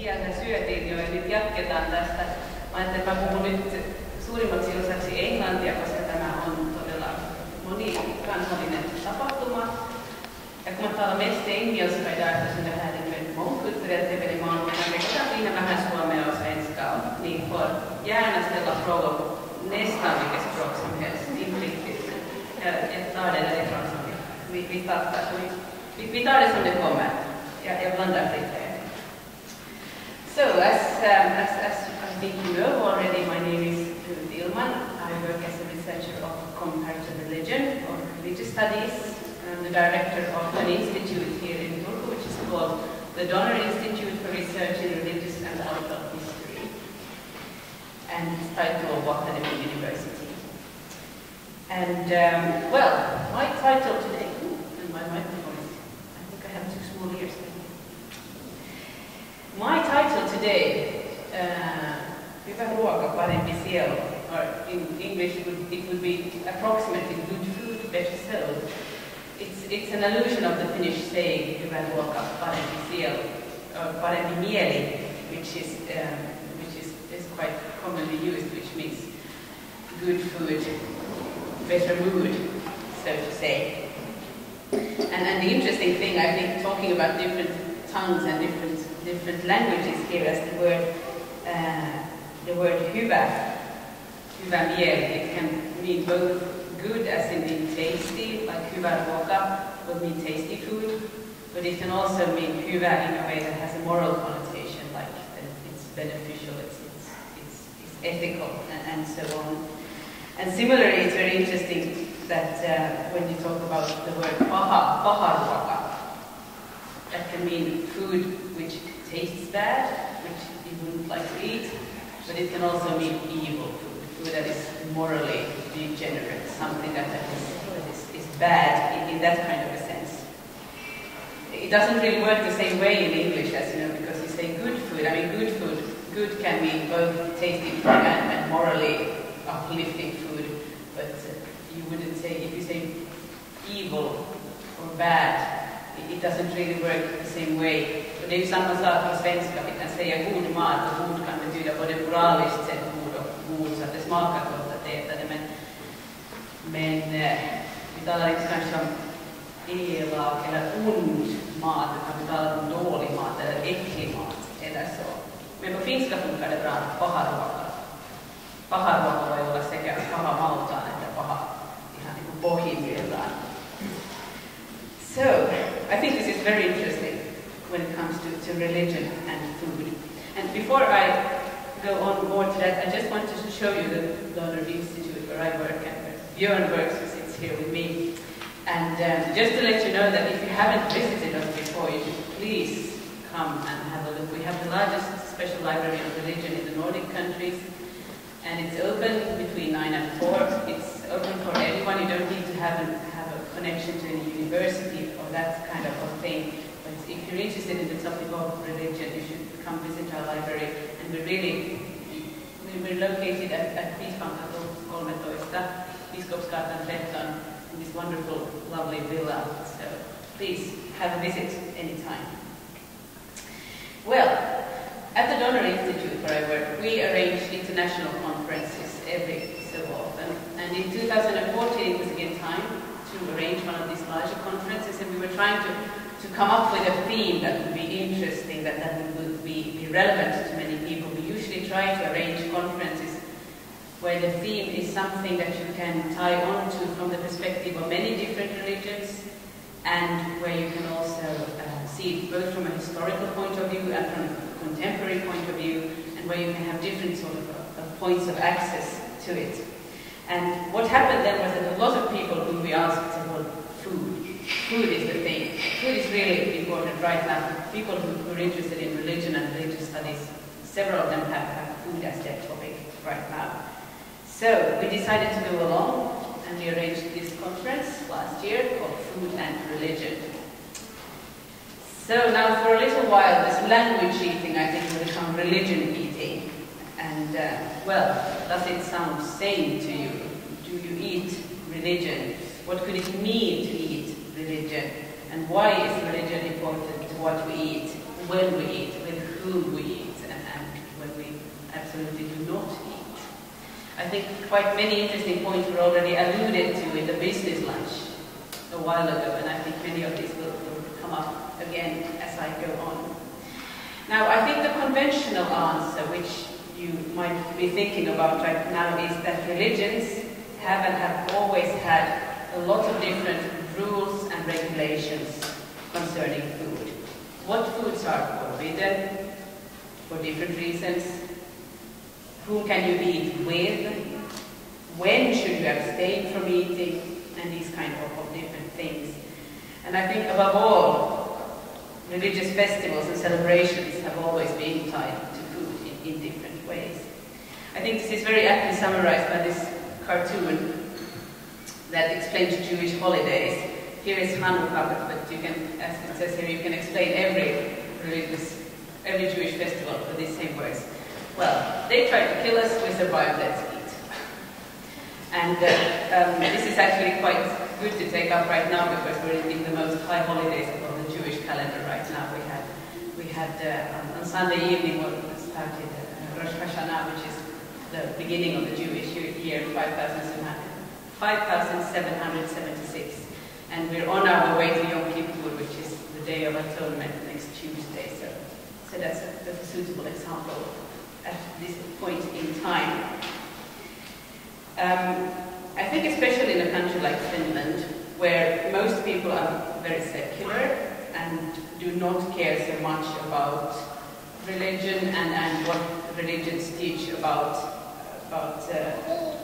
kieltä syötiin jo, ja nyt jatketaan tästä. Mä ajattelin, että mä puhun nyt suurimmaksi osaksi englantia, koska tämä on todella monikansallinen tapahtuma. Ja kun man talar mest engelska idag eftersom det här är ett väldigt mångkulturellt evenemang, men det kan bli vähän suomea och svenska, och ni får gärna ställa frågor på nästan vilket språk som helst, inte riktigt. Jag tar det därifrån som vi startar. Vi tar det som det kommer. Jag blandar lite. So, as I think you know already, my name is Ruth Ilman. I work as a researcher of comparative religion or religious studies. I'm the director of an institute here in Turku, which is called the Donner Institute for Research in Religious and Cultural History, and it's titled of Academic University. And well, my title today, and my microphone is, I think I have 2 small ears. My title today, Hyvä ruoka, parempi sielu, or in English it would be approximately good food, better soul. It's an allusion of the Finnish saying Hyvä ruoka, parempi sielu, or parempi mieli, which is quite commonly used, which means good food, better mood, so to say. And the interesting thing, I think, talking about different tongues and different languages here, as the word hyvä mieli, it can mean both good as in being tasty, like hyvä ruoka will mean tasty food, but it can also mean hyvä in a way that has a moral connotation, like that it's beneficial, it's ethical, and so on. And similarly, it's very interesting that when you talk about the word paha ruoka, that can mean food which tastes bad, which you wouldn't like to eat, but it can also mean evil food that is morally degenerate, something that is bad in that kind of a sense. It doesn't really work the same way in English, as you know, because you say good food. I mean, good can mean both tasty food and morally uplifting food, but you wouldn't say, if you say evil or bad, it doesn't really work the same way. Och det är ju samma sak på svenska, vi kan säga god mat, och god kan betyda både moraliskt sett god och god, så att det smakar gott att äta det, men vi talar inte kanske om elak eller ond mat, utan vi talar om dålig mat eller äcklig mat eller så. Men på finska funkar det bra, paha ruoka. Paha ruoka voi olla sekä paha maltaan että paha ihan niin kuin pohjimmiltaan. So, I think this is very interesting when it comes to religion and food. And before I go on more to that, I just wanted to show you the Donner Institute where I work, and where Björn works, who sits here with me. And just to let you know that if you haven't visited us before, you should please come and have a look. We have the largest special library of religion in the Nordic countries, and it's open between 9 and 4. It's open for anyone. You don't need to have a connection to any university or that kind of a thing. But if you're interested in the topic of religion, you should come visit our library. And we're located at Piispankatu 13, Biskopsgatan 13, in this wonderful, lovely villa. So please have a visit anytime. Well, at the Donner Institute where I work, we arrange international conferences every so often. And in 2014 it was again time to arrange one of these larger conferences, and we were trying to come up with a theme that would be interesting, that would be relevant to many people. We usually try to arrange conferences where the theme is something that you can tie on to from the perspective of many different religions, and where you can also see it both from a historical point of view and from a contemporary point of view, and where you can have different sort of points of access to it. And what happened then was that a lot of people whom we asked said, well, food. Food is the thing. Food is really important right now. People who are interested in religion and religious studies, several of them have food as their topic right now. So we decided to go along, and we arranged this conference last year called Food and Religion. So now for a little while, this language eating, I think, will become religion eating. And, well, does it sound sane to you? Do you eat religion? What could it mean to eat religion? And why is religion important to what we eat, when we eat, with whom we eat and when we absolutely do not eat. I think quite many interesting points were already alluded to in the business lunch a while ago, and I think many of these will come up again as I go on. Now, I think the conventional answer, which you might be thinking about right now, is that religions have and have always had a lot of different rules and regulations concerning food. What foods are forbidden for different reasons? Whom can you eat with? When should you abstain from eating? And these kind of different things. And I think above all, religious festivals and celebrations have always been tied to food in different ways. I think this is very aptly summarized by this cartoon that explains Jewish holidays. Here is Hanukkah, but you can, as it says here, you can explain every Jewish festival with these same words. Well, they tried to kill us, we survived, let's eat. And this is actually quite good to take up right now because we're in the most high holidays of the Jewish calendar right now. We had on Sunday evening what started Rosh Hashanah, which is the beginning of the Jewish year 5776. And we're on our way to Yom Kippur, which is the Day of Atonement next Tuesday. So that's a suitable example at this point in time. I think especially in a country like Finland, where most people are very secular and do not care so much about religion and what religions teach about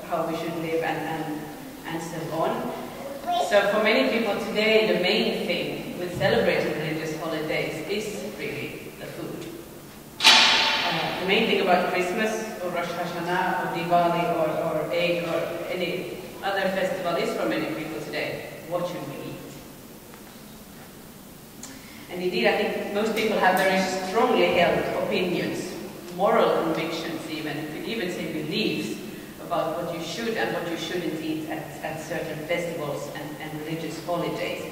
how we should live and so on. So for many people today, the main thing with celebrating religious holidays is really the food. The main thing about Christmas or Rosh Hashanah or Diwali or Eid or any other festival is for many people today, what should we eat? And indeed, I think most people have very strongly held opinions, moral convictions even, you could even say beliefs about what you should and what you shouldn't eat at certain festivals and religious holidays.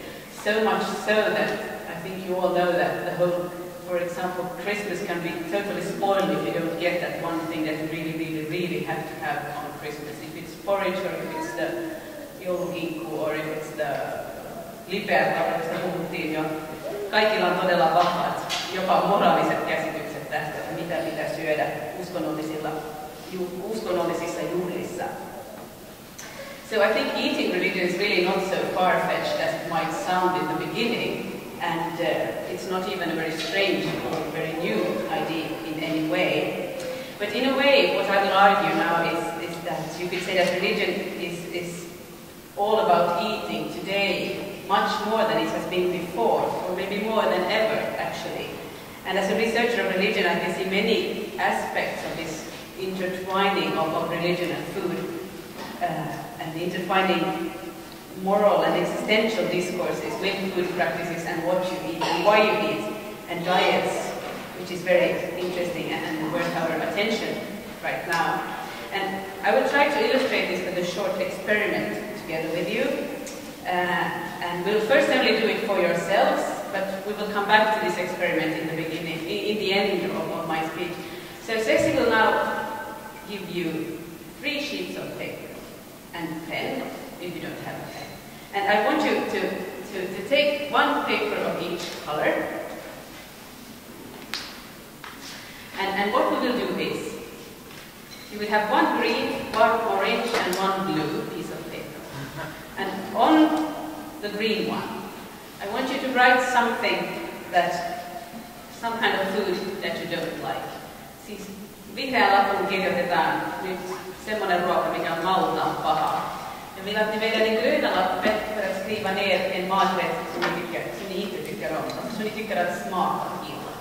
So much so that I think you all know that the whole, for example, Christmas can be totally spoiled if you don't get that one thing that you really have to have on Christmas. If it's porridge or if it's the joulukinkku or if it's the lipeäpä, josta puhuttiin jo. Kaikilla on todella vahvat, jopa moraaliset käsitykset tästä, että mitä pitää syödä uskonnollisissa juhlissa. So I think eating religion is really not so far-fetched as it might sound in the beginning. And it's not even a very strange or very new idea in any way. But in a way, what I will argue now is that you could say that religion is all about eating today much more than it has been before, or maybe more than ever, actually. And as a researcher of religion, I can see many aspects of this intertwining of religion and food, and intertwining moral and existential discourses with food practices and what you eat and why you eat, and diets, which is very interesting and worth our attention right now. And I will try to illustrate this with a short experiment together with you. And we'll first only do it for yourselves, but we will come back to this experiment in the beginning, in the end of my speech. So Ceci will now give you 3 sheets of paper and pen, if you don't have a pen. And I want you to take 1 paper of each color. And what we will do is, you will have 1 green, 1 orange, and 1 blue piece of paper. And on the green one, I want you to write something some kind of food that you don't like. Siis vihreän lapun kirjoitetaan nyt semmoinen ruoka, mikä on maultaan paha. Jag vill att ni väljer den gröna lappen för att skriva ner en maträtt som ni inte tycker om, som ni tycker att smakar illa.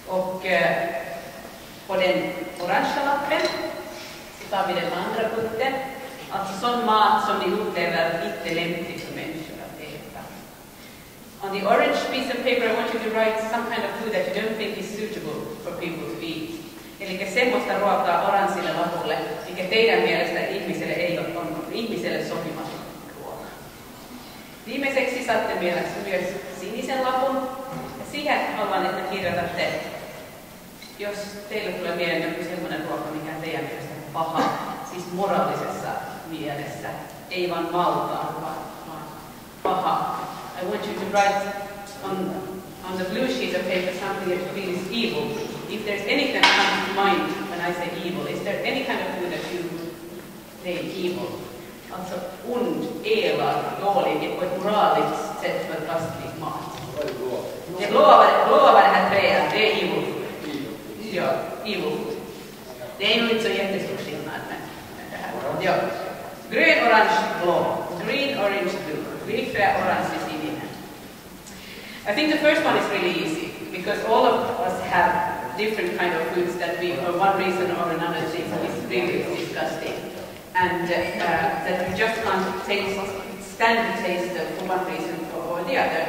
Och på den orangea lappen så tar vi den andra punkten, alltså sån mat som ni upplever inte lämplig för människor att äta. On the orange piece of paper, I want you to write some kind of food that you don't think is suitable for people to eat. Eli semmoista ruokaa oranssille lapulle, mikä teidän mielestä ihmiselle ei ole ihmiselle sopimaton ruoka. Viimeiseksi saatte myös sinisen lapun. Ja siihen haluan, että kirjoitatte, jos teille tulee mieleen joku sellainen ruoka, mikä on teidän mielestä paha, siis moraalisessa mielessä, ei vaan valtaa, vaan paha. I want you to write on the blue sheet of paper something that you feel is evil. If there's anything that comes to mind when I say evil, is there any kind of food that you say evil? Alltså ond, elak, dålig, på ett moraliskt sätt för kastlig mat. Det blåa var det här träet, det är evil food. Ja, evil food. Det är nog inte så jättestor skillnad med det här. Ja. Grön, orange, blå. Green, orange, blue. Vilka är orange i sin inne? I think the first one is really easy because all of us have different kind of foods that we, for one reason or another, think is really disgusting. And that we just can't stand the taste for one reason or the other.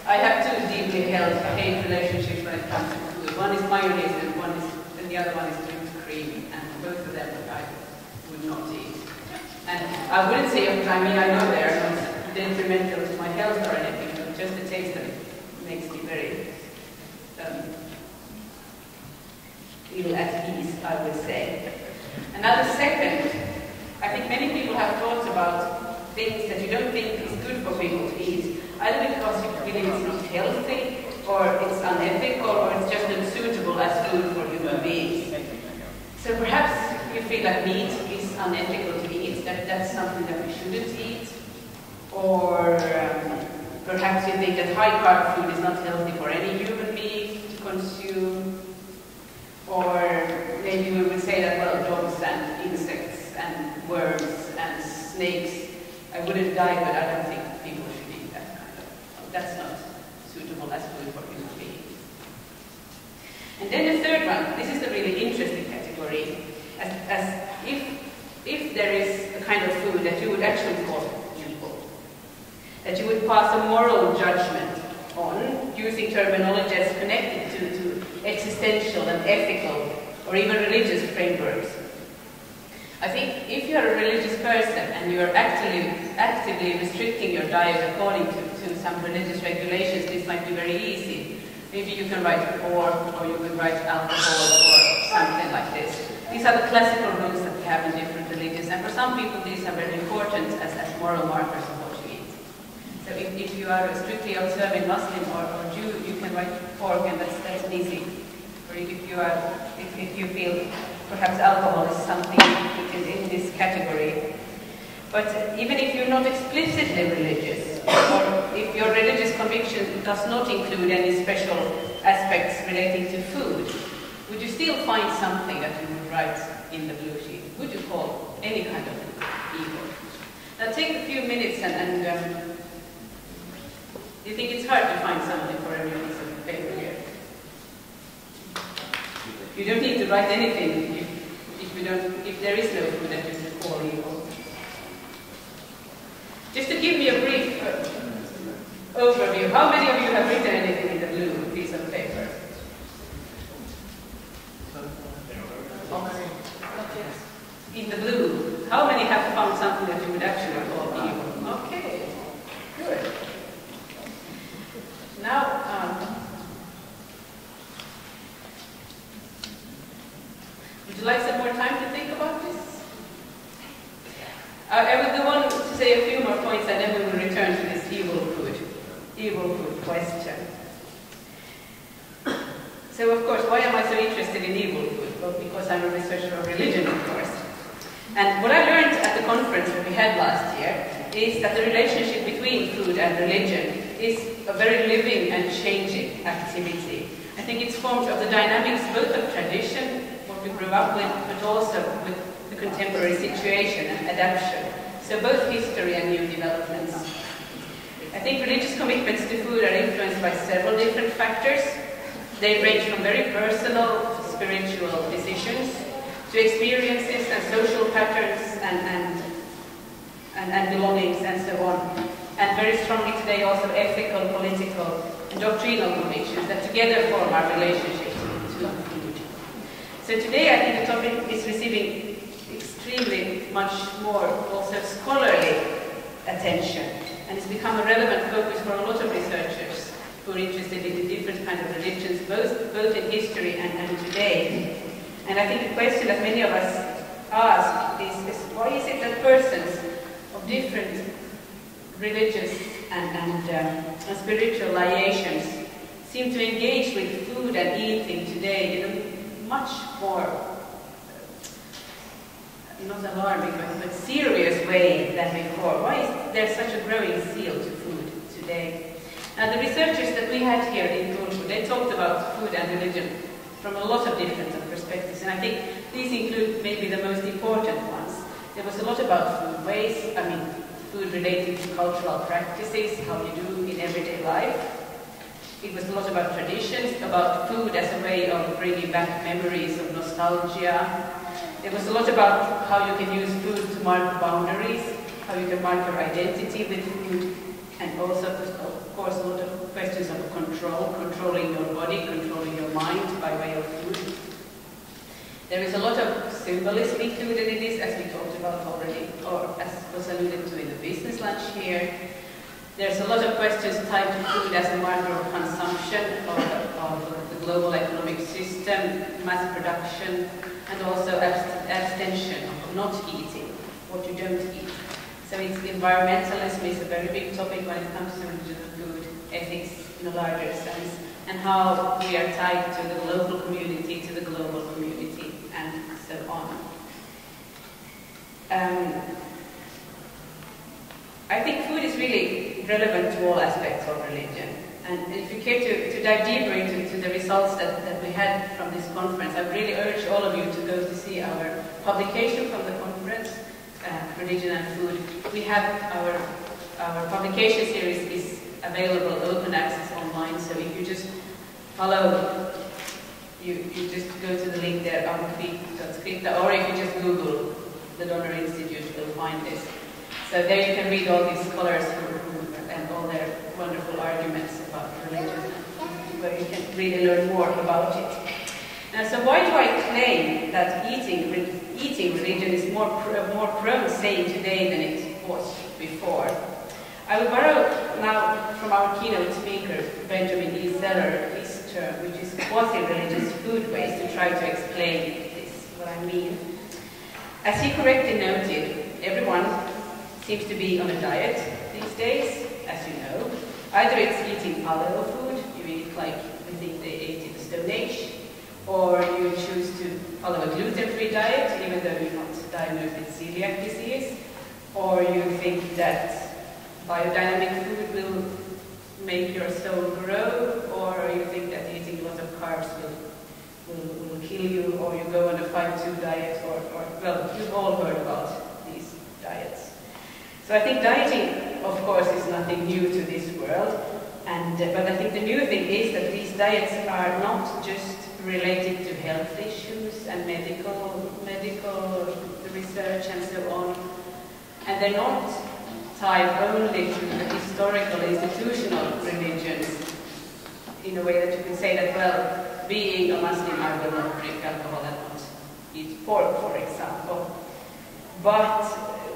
I have two deeply held hate relationships when it comes to food. One is mayonnaise and the other one is whipped cream, and both of them I would not eat. And I wouldn't say, I mean, I know they're not detrimental to my health or anything, but just the taste of it makes me very ill at ease, I would say. Another second, I think many people have thought about things that you don't think is good for people to eat, either because you believe it's not healthy, or it's unethical, or it's just unsuitable as food for human beings. So perhaps you feel that meat is unethical to eat, that's something that we shouldn't eat, or perhaps you think that high-carb food is not healthy for any human being to consume, or maybe we would say that, well, dogs and insects and worms and snakes, I wouldn't die, but I don't think people should eat that kind of. That's not suitable as food for human beings. And then the third one, this is the really interesting category, as if there is a kind of food that you would actually call evil, that you would pass a moral judgment on, using terminologies connected to existential and ethical or even religious frameworks. I think if you are a religious person and you are actively restricting your diet according to some religious regulations, this might be very easy. Maybe you can write pork, or you can write alcohol, or something like this. These are the classical rules that we have in different religions, and for some people these are very important as moral markers of what you eat. So if you are a strictly observing Muslim or Jew, you can write pork, and that's easy. Or if you feel perhaps alcohol is something in this category. But even if you're not explicitly religious, or if your religious conviction does not include any special aspects relating to food, would you still find something that you would write in the blue sheet? Would you call any kind of food evil? Now take a few minutes and do you think it's hard to find something for every piece of paper here? You don't need to write anything if there is no food that you can call evil. Just to give me a brief overview, how many of you have written anything in the blue piece of paper? In the blue, how many have found something that you would actually call evil? Okay, good. Now, would you like some more time to think about this? I will go on to say a few more points, and then we will return to this evil food question. So, of course, why am I so interested in evil food? Well, because I'm a researcher of religion, of course. And what I learned at the conference that we had last year is that the relationship between food and religion is a very living and changing activity. I think it's formed of the dynamics both of tradition, what we grew up with, but also with the contemporary situation and adaptation. So both history and new developments. I think religious commitments to food are influenced by several different factors. They range from very personal to spiritual decisions, to experiences and social patterns and belongings and so on. And very strongly today also ethical, political and doctrinal convictions that together form our relationship to food. So today I think the topic is receiving extremely much more also scholarly attention, and it's become a relevant focus for a lot of researchers who are interested in the different kinds of religions, both in history and today. And I think the question that many of us ask is why is it that persons of different religious and spiritual liations seem to engage with food and eating today in a much more, not alarming, but serious way than before? Why is there such a growing zeal to food today? Now, the researchers that we had here in Turku, they talked about food and religion from a lot of different perspectives, and I think these include maybe the most important ones. There was a lot about food waste, food related to cultural practices, how you do in everyday life. It was a lot about traditions, about food as a way of bringing back memories of nostalgia. There was a lot about how you can use food to mark boundaries, how you can mark your identity with food, and also, of course, a lot of questions of control, controlling your body, controlling your mind by way of food. There is a lot of symbolism included in this, as we talked about already, or as was alluded to in the business lunch here. There's a lot of questions tied to food as a marker of consumption, of the global economic system, mass production, and also abstention of not eating what you don't eat. So environmentalism is a very big topic when it comes to religion and food, ethics in a larger sense, and how we are tied to the local community, to the global community, and so on. I think food is really relevant to all aspects of religion. And if you care to dive deeper into the results that we had from this conference, I really urge all of you to go to see our publication from the conference, Religion and Food. We have our publication series is available, open access online, so if you just follow, you just go to the link there, amkrit.skripta, or if you just Google the Donner Institute, you'll find this. So there you can read all these scholars and all their wonderful arguments about religion, where you can really learn more about it. Now, so why do I claim that eating religion is more prone saying today than it was before? I will borrow now from our keynote speaker, Benjamin E. Zeller, his term, which is quasi-religious food waste, to try to explain this, what I mean. As he correctly noted, everyone seems to be on a diet these days, as you know. Either it's eating paleo food, you eat like we think they ate in the Stone Age, or you choose to follow a gluten-free diet, even though you're not diagnosed with celiac disease, or you think that biodynamic food will make your soul grow, or you think that eating a lot of carbs will kill you, or you go on a 5-2 diet, or well, you've all heard about these diets. So I think dieting, of course, is nothing new to this world, but I think the new thing is that these diets are not just related to health issues and medical research and so on, and they're not tied only to the historical institutional religions in a way that you can say that, well, being a Muslim, I will not drink alcohol and not eat pork, for example. But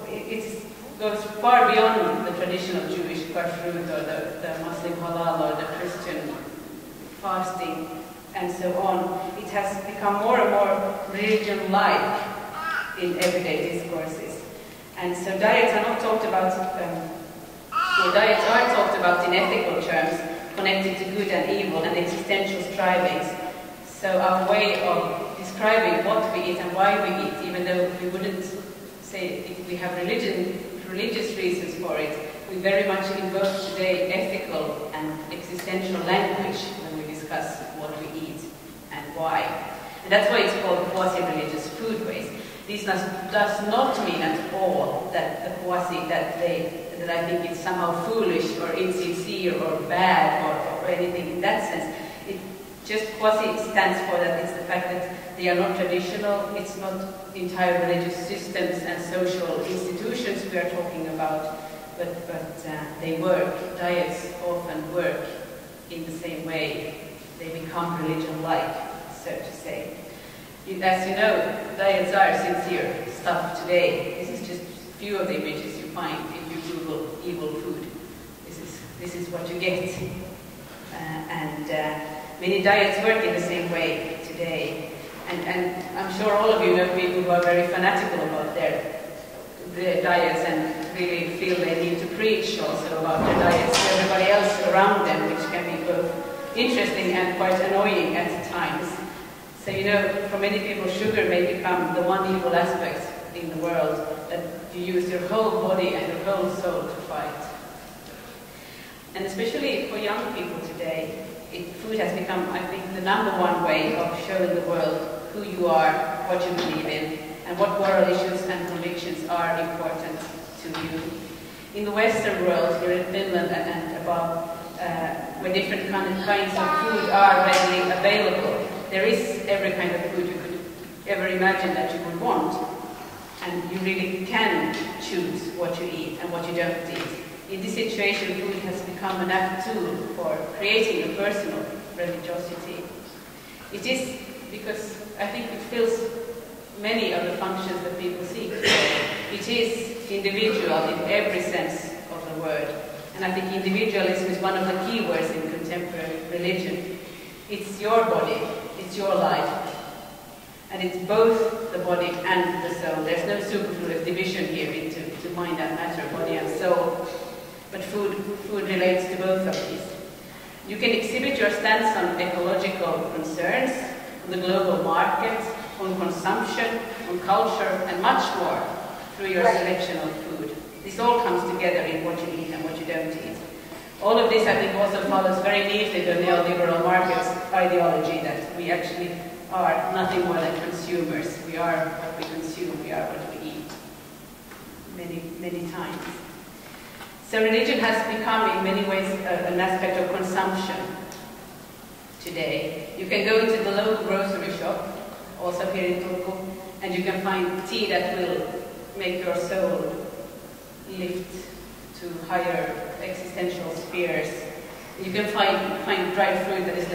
it goes far beyond the traditional Jewish kashrut or the Muslim halal or the Christian fasting and so on. It has become more and more religion-like in everyday discourses. And so diets are not talked about, diets are talked about in ethical terms, connected to good and evil and existential strivings. So our way of describing what we eat and why we eat, even though we wouldn't say if we have religious reasons for it, we very much invoke today ethical and existential language when we discuss what we eat and why. And that's why it's called quasi-religious food waste. This does not mean at all that the quasi, that I think it's somehow foolish or insincere or bad or anything in that sense. It just quasi stands for that it's the fact that they are not traditional, it's not entire religious systems and social institutions we are talking about, but they work. Diets often work in the same way. They become religion-like, so to say. As you know, diets are sincere stuff today. This is just a few of the images you find if you Google evil food. This is what you get. Many diets work in the same way today. And I'm sure all of you know people who are very fanatical about their diets and really feel they need to preach also about their diets to everybody else around them, which can be both interesting and quite annoying at times. So, you know, for many people, sugar may become the one evil aspect in the world that you use your whole body and your whole soul to fight. And especially for young people today, food has become, I think, the #1 way of showing the world who you are, what you believe in, and what moral issues and convictions are important to you. In the Western world, here in Finland and above, where different kinds of food are readily available, there is every kind of food you could ever imagine that you would want. And you really can choose what you eat and what you don't eat. In this situation, food has become an apt tool for creating a personal religiosity. It is because I think it fills many of the functions that people seek. It is individual in every sense of the word. And I think individualism is one of the key words in contemporary religion. It's your body, it's your life. And it's both the body and the soul. There's no superfluous division here into mind and matter, body and soul. But food relates to both of these. You can exhibit your stance on ecological concerns, on the global market, on consumption, on culture, and much more through your selection of food. This all comes together in what you eat and what you don't eat. All of this, I think, also follows very neatly the neoliberal markets ideology that we actually are nothing more than consumers. We are what we consume, we are what we eat. Many times. So religion has become in many ways an aspect of consumption today. You can go into the local grocery shop, also here in Turku, and you can find tea that will make your soul lift to higher existential spheres. You can find dried fruit that is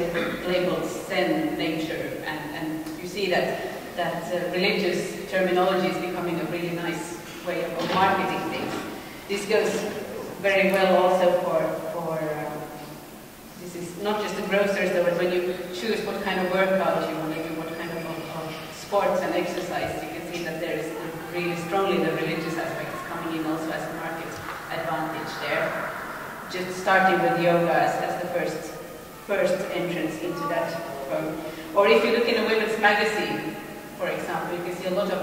labeled Zen, nature, and you see that religious terminology is becoming a really nice way of marketing things. This goes very well also for this is not just the grocers though, but when you choose what kind of workout you want to do, what kind of sports and exercise, you can see that there is really strongly the religious aspects coming in also as a market advantage there. Just starting with yoga as the first entrance into that. Or if you look in a women's magazine, for example, you can see a lot of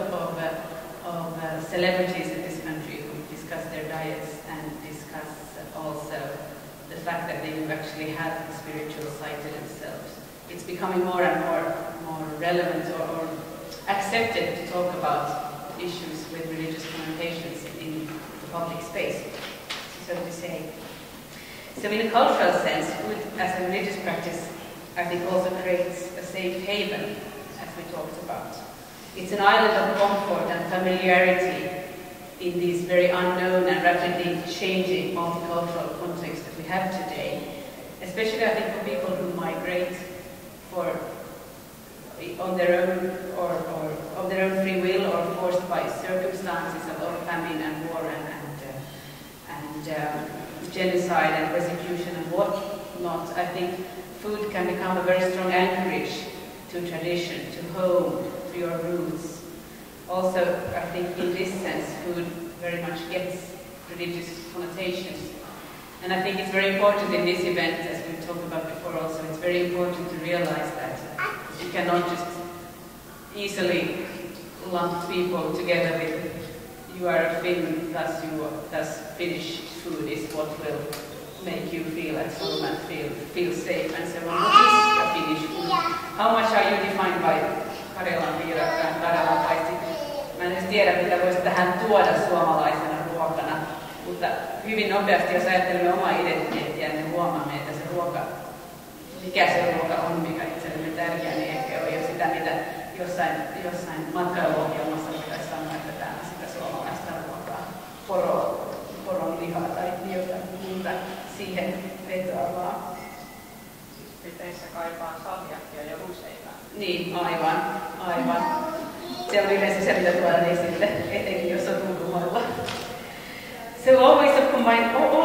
celebrities in this country who discuss their diets and discuss also the fact that they do actually have the spiritual side to themselves. It's becoming more and more relevant or accepted to talk about issues with religious connotations in the public space, so to say. So in a cultural sense, food as a religious practice, I think, also creates a safe haven, as we talked about. It's an island of comfort and familiarity in these very unknown and rapidly changing multicultural contexts that we have today. Especially, I think, for people who migrate on their own or of their own free will or forced by circumstances of famine and war and genocide and persecution and whatnot. I think food can become a very strong anchorage to tradition, to home, to your roots. Also, I think in this sense, food very much gets religious connotations. And I think it's very important in this event, as we've talked about before also, it's very important to realize that you cannot just easily lump people together with you are a Finn, thus Finnish food is what will make you feel at home and feel safe and so on. What is a Finnish food? How much are you defined by Karjalan piirakka and Karjalan paisti? Mä en edes tiedä, mitä voisi tähän tuoda suomalaisena ruokana, mutta hyvin nopeasti, jos ajattelemme omaa identiteettiä, niin huomaamme, että se ruoka, mikä se ruoka on, mikä itsellemme tärkeä, niin ehkä on jo sitä, mitä jossain matkailuohjelmassa pitäisi sanoa, että tämä on sitä suomalaista ruokaa, poron lihaa tai jotain muuta siihen vetoavaa. Teissä kaipaan salmiakkia ja ruseita. Niin, aivan. Se on yleensä se, mitä tuodaan esille, etenkin jos on ulkomailla. So all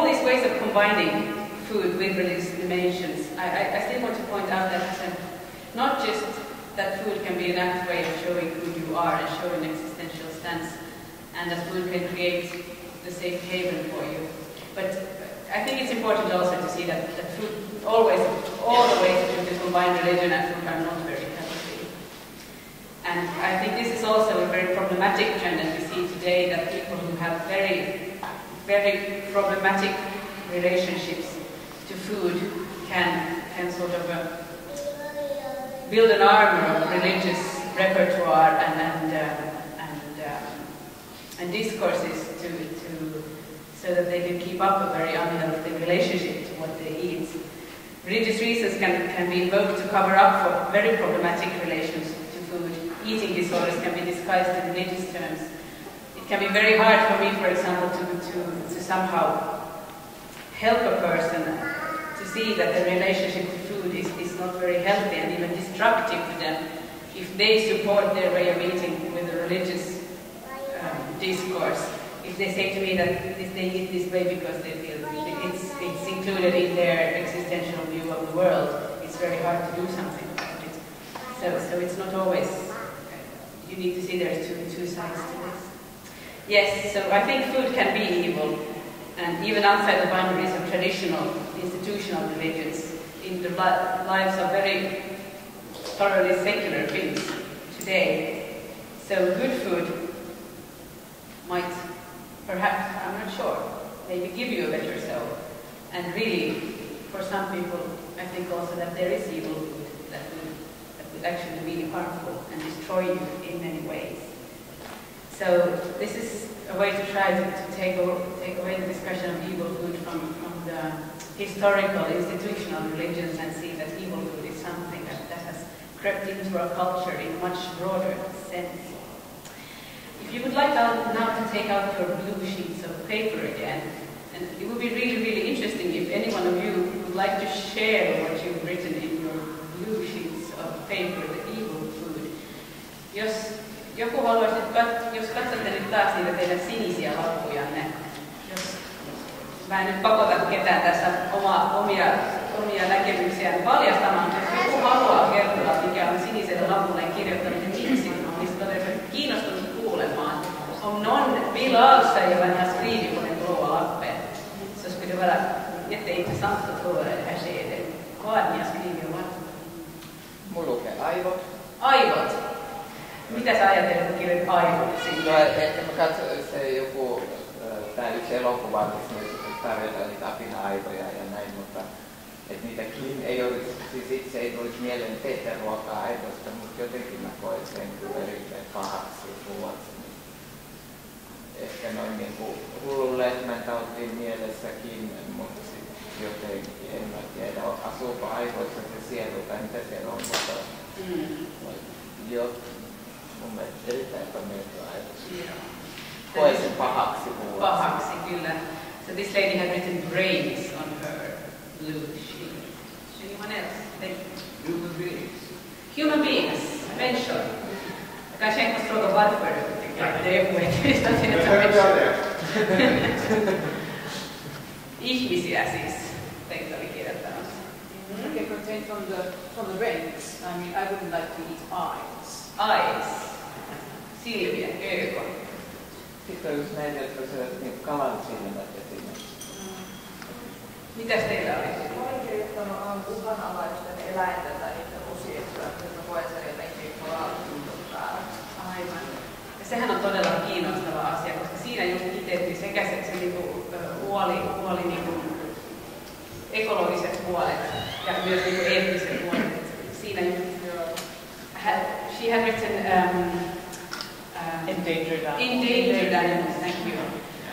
these ways of combining food with religious dimensions, I still want to point out that not just that food can be an apt way of showing who you are and showing existential stance, and that food can create the safe haven for you. But I think it's important also to see that food always, all the ways to combine religion and food are not very healthy. And I think this is also a very problematic trend that we see today, that people who have very, very problematic relationships to food can sort of build an armor of religious repertoire and discourses so that they can keep up a very unhealthy relationship to what they eat. Religious reasons can be invoked to cover up for very problematic relations to food. Eating disorders can be disguised in religious terms. It can be very hard for me, for example, to somehow help a person to see that the relationship to food is not very healthy and even destructive to them if they support their way of eating with a religious discourse. If they say to me that they eat this way because they feel it's included in their existential view of the world, it's very hard to do something about it. So it's not always, you need to see there's two sides to this. Yes, so I think food can be evil, and even outside the boundaries of traditional, institutional religions, in the lives of very thoroughly secular things today. So good food might, perhaps, I'm not sure, maybe give you a better self. And really, for some people, I think also that there is evil food that would actually be harmful and destroy you in many ways. So this is a way to try to take away the discussion of evil food from the historical, institutional religions and see that evil food is something that has crept into our culture in a much broader sense. If you would like now to take out your blue sheets of paper again, and it would be really, really interesting if any one of you would like to share what you've written in your blue sheets of paper, the evil food. Jos joku haluaisi, jos katsotte nyt taas niitä teidän sinisiä lappujanne, mä en nyt pakota ketään tässä omia näkemyksiään paljastamaan, jos joku haluaa kertoa, mikä on siniselle lapulle kirjoittanut ja miksi, niin todella kiinnostunut kuulemaan. Om någon vill avslöja vad ni har skrivit på den blåa lappen, så skulle det vara jätteintressant att höra det här skedet. Vad ni har skrivit om vad? Mulla lukee aivot. Aivot. Mitä sä ajattelet, kun kirjoit aivot sinne? No ehkä mä katsoin, se joku, tää yksi elokuva, missä tarjotaan niitä apina-aivoja ja näin, mutta että niitäkin ei olisi, siis itse ei tulisi mieleen tehdä ruokaa aivoista, mutta jotenkin mä koen sen kyllä erittäin pahaksi ruoaksi. Ehkä noin niinku hullun lehmän tautiin mielessäkin, mutta sitten jotenkin en mä tiedä, asuuko aivoissa se sielu tai mitä siellä on, mutta mun mielestä erittäin epämieltä aivoissa. Koen sen pahaksi ruoaksi. Pahaksi, kyllä. So this lady had written brains on her blue sheet. Anyone else? Human beings. Human beings, människor. Jag kanske inte måste fråga varför. Det är poängigt att ihmisiä siis teitä oli kirjoittanut. Okay, contain from the brains. I mean, I wouldn't like to eat eyes. Eyes. Silmiä, ögon. Sitten on just näitä, jotka syövät niin kalan silmät ja silmät. Mitäs teillä oli? Olen kirjoittanut uhanalaisten eläinten tai niiden osien syömistä. Mä koen sen jotenkin tavallaan. Aivan. Ja sehän on todella kiinnostava asia, koska siinä just kiteytyy sekä se niinku, huoli niinku, ekologiset huolet ja myös niinku, eettiset huolet. Siinä just, she had written Endangered animals, thank you.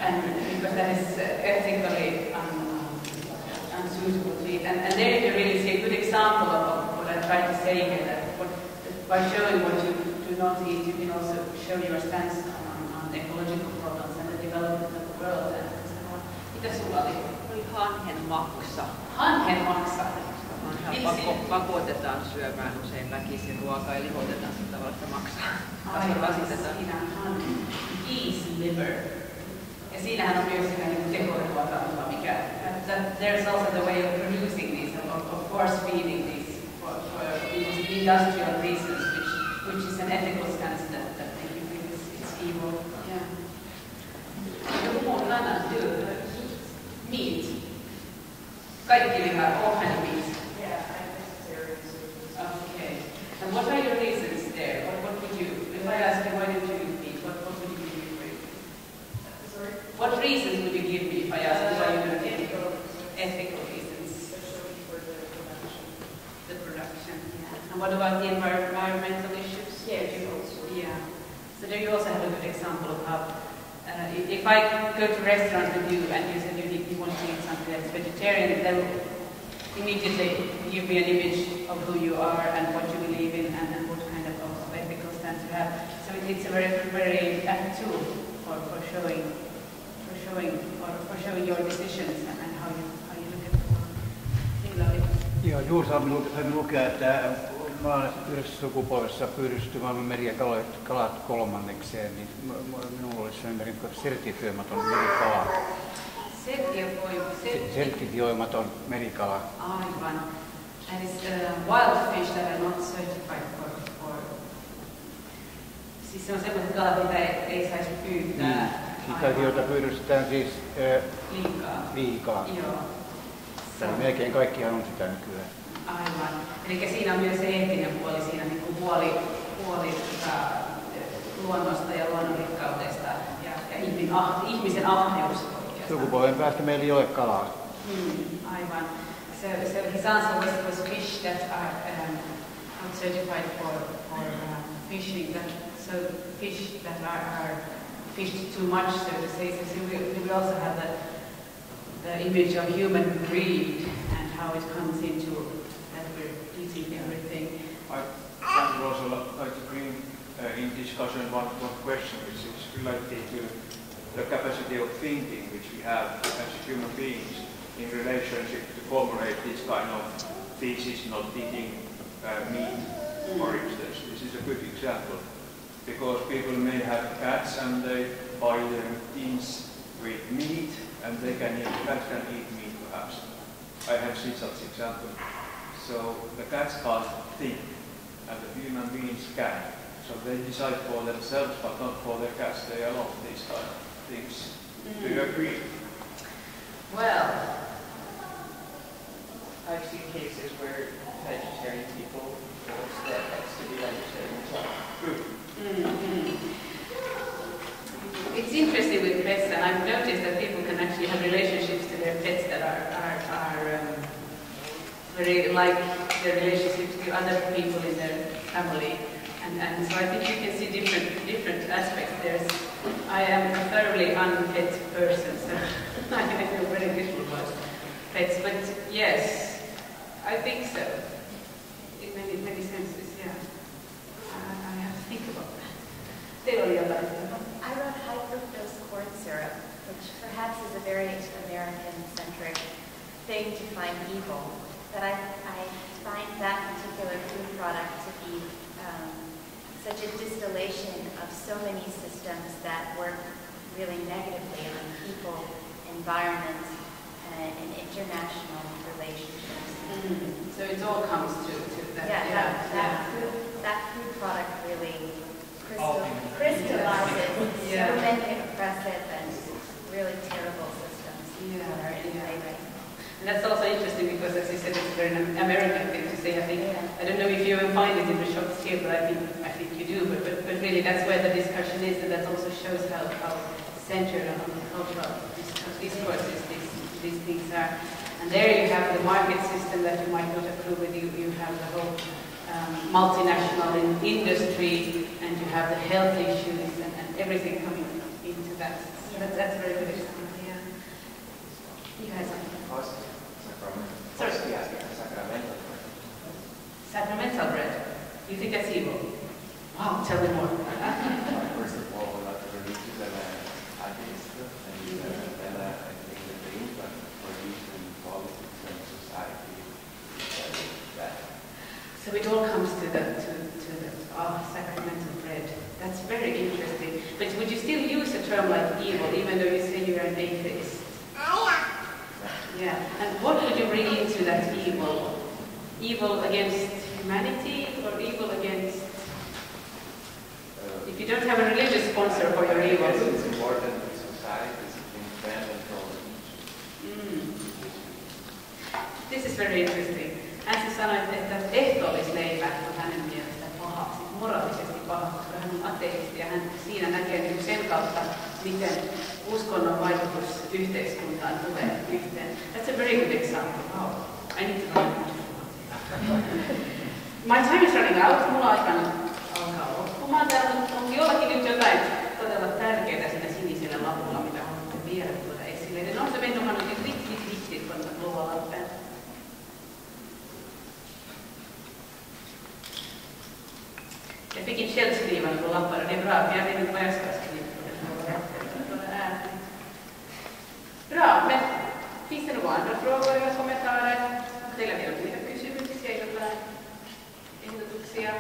And because that is ethically unsuitable to eat. And there you can really see a good example of what I tried to say here, that by showing what you do not eat, you can also show your stance on ecological problems and the development of the world. Mitä sulla oli? Oli hanhenmaksa. Hanhenmaksa. Pakotetaan syömään usein väkisin ruokaa ja lihotetaan sitä tavalla, että maksaa. Aivan, siinä on geese liver. Ja siinähän on myös sitä tehoruokaa, mikä that there's also the way of producing these, of force feeding these for industrial reasons, which is an ethical stance that they think is evil. Yeah. Meat. Kaikki liha, all kind of meat. Yeah, I'm vegetarian. Okay. And what are your reasons there? What would you, if I ask you why don't you eat meat, what would you give me for it? Sorry? What reasons would you give me if I ask you why you don't eat meat? Ethical reasons. Especially for the production. The production, yeah. And what about the environmental issues? Yes, Yeah. So there you also have a good example of how, if I go to restaurants with you and you said you want to eat something that's vegetarian, then immediately give me an image of who you are and what you believe in and what kind of ethical stance you have. So it's a very apt tool for showing your decisions and how you look at the world. Joo, juuri sain lukea, että mä olen yhdessä sukupolvessa pyydysty maailman meriä kalat kolmannekseen, niin minulla olisi sellainen sertifioimaton merikala. Sertifioimaton merikala. Aivan. And it's wild fish that are not certified for. Siis se on sellaiset kalat, mitä ei saisi pyytää. Sitä, joita pyydystetään siis liikaa. Joo. Melkein kaikkihan on sitä nykyään. Aivan. Eli siinä on myös se eettinen puoli, siinä niin kuin huoli luonnosta ja luonnonrikkaudesta ja ihmisen ahneus. Sukupolven päästä meillä ei ole kalaa. Aivan. So his answer was fish that are not certified for fishing. So fish that are fished too much, so to say. So we also have the image of human greed and how it comes into that we're eating everything. I would also like to bring in discussion one question which is related to the capacity of thinking which we have as human beings in relationship to formulate this kind of thesis, not eating meat, for instance. This is a good example because people may have cats and they buy their tins with meat and they cats can eat meat perhaps. I have seen such example. So the cats can't think and the human beings can. So they decide for themselves but not for their cats. They allow these kind of things. Do you agree? Well, I've seen cases where vegetarian people force their pets to be vegetarian as well. Good. It's interesting with pets, and I've noticed that people can actually have relationships to their pets that are very like their relationships to other people in their family, and so I think you can see different aspects. I am a thoroughly un-pet person, so I feel very little about pets, but yes, I think so. In many senses, yeah. I have to think about that. I wrote high fructose corn syrup, which perhaps is a very American-centric thing to find evil, but I find that particular food product to be such a distillation of so many systems that work really negatively on people, environment, and international relationships. So it all comes to that. That food product really crystallizes so many oppressive and really terrible systems that are in play right now. And that's also interesting because, as you said, it's a very American thing to say. I don't know if you will find it in the shops here, but I think you do. But really, that's where the discussion is, and that also shows how centered on the cultural discourses these things are. And there you have the market system that you might not approve with. You have the whole multinational industry, and you have the health issues and everything coming into that. So that's very good example. Yeah. You guys. Sorry. Sacramental bread. You think that's evil? Wow, tell me more. First of all, not the religious and atheist, and then I think the impact for youth in politics and society is that. So it all comes to the sacramental bread. That's very interesting. But would you still use a term like evil, even though you say you're an atheist? Yeah, and what would you bring into that evil? Evil against humanity or evil against... if you don't have a religious sponsor for your evil... I guess it's important that society is independent from each. This is very interesting. Hän sanoi, että ehtoollisleipä on hänen mielestään paha, siis moraalisesti paha, koska hän on ateisti ja hän siinä näkee sen kautta, miten uskonnon vaikutus yhteiskuntaan tulee yhteen. That's a very good example. Wow. I need to know more. My time is running out. Mulla aikana alkaa loppumaan täällä, mutta onko jollakin nyt jotain todella tärkeää siinä sinisellä lapulla, mitä haluatte vielä tuoda esille? Det är någon som ändå har något riktigt viktigt på den här blåa lappen. Jag fick inte själv skriva på lappar och det är bra, för jag vet inte vad jag ska skriva på den. Bra, men finns det några andra frågor eller kommentarer? Teillä vielä muita kysymyksiä, jotain ehdotuksia?